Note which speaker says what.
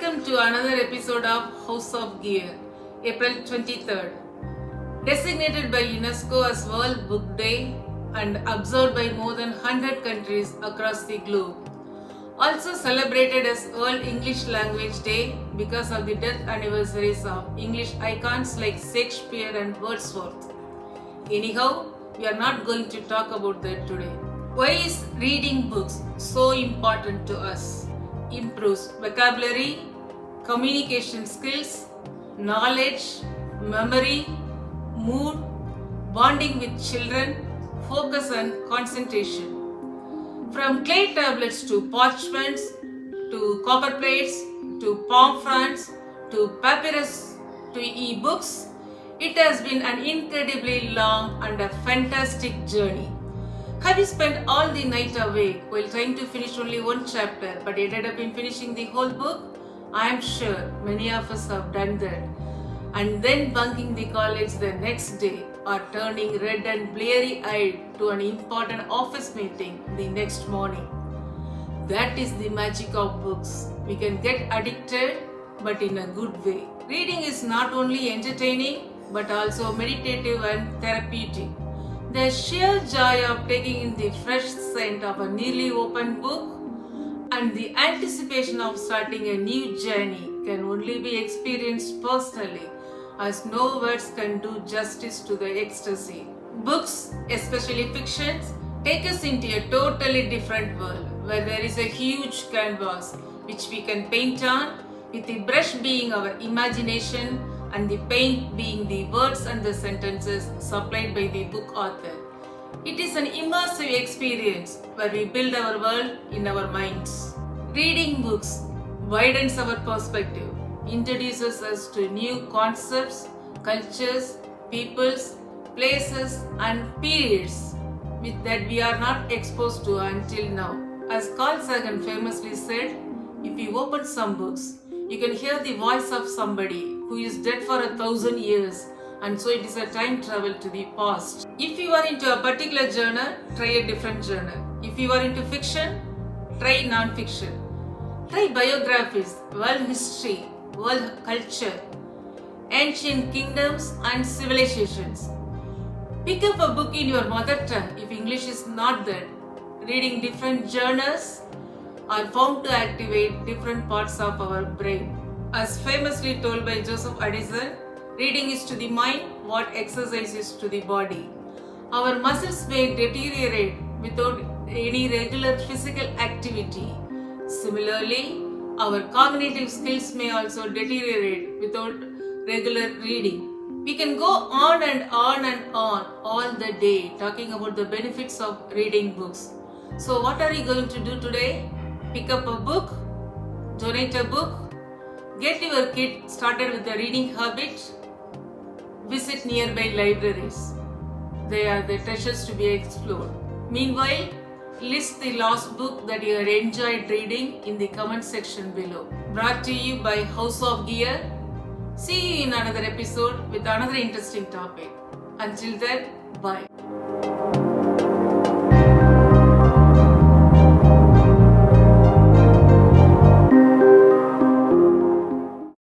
Speaker 1: Welcome to another episode of House of Gear, April 23rd. Designated by UNESCO as World Book Day and observed by more than 100 countries across the globe. Also celebrated as World English Language Day because of the death anniversaries of English icons like Shakespeare and Wordsworth. Anyhow, we are not going to talk about that today. Why is reading books so important to us? Improves vocabulary, communication skills, knowledge, memory, mood, bonding with children, focus and concentration. From clay tablets to parchments, to copper plates, to palm fronts, to papyrus, to e-books, it has been an incredibly long and a fantastic journey. Have you spent all the night awake while trying to finish only one chapter but ended up in finishing the whole book? I am sure many of us have done that. And then bunking the college the next day or turning red and bleary-eyed to an important office meeting the next morning. That is the magic of books. We can get addicted, but in a good way. Reading is not only entertaining but also meditative and therapeutic. The sheer joy of taking in the fresh scent of a newly opened book and the anticipation of starting a new journey can only be experienced personally, as no words can do justice to the ecstasy. Books, especially fictions, take us into a totally different world where there is a huge canvas which we can paint on, with the brush being our imagination and the paint being the words and the sentences supplied by the book author. It is an immersive experience where we build our world in our minds. Reading books widens our perspective, introduces us to new concepts, cultures, peoples, places and periods that we are not exposed to until now. As Carl Sagan famously said, if you open some books, you can hear the voice of somebody who is dead for 1,000 years, and so it is a time travel to the past. If you are into a particular genre, try a different genre. If you are into fiction, try non-fiction. Try biographies, world history, world culture, ancient kingdoms and civilizations. Pick up a book in your mother tongue if English is not there. Reading different genres are found to activate different parts of our brain. As famously told by Joseph Addison, reading is to the mind what exercise is to the body. Our muscles may deteriorate without any regular physical activity. Similarly, our cognitive skills may also deteriorate without regular reading. We can go on and on and on all the day talking about the benefits of reading books. So what are you going to do today? Pick up a book, donate a book, get your kid started with the reading habit, visit nearby libraries. They are the treasures to be explored. Meanwhile, list the last book that you have enjoyed reading in the comment section below. Brought to you by House of Gear. See you in another episode with another interesting topic. Until then, bye.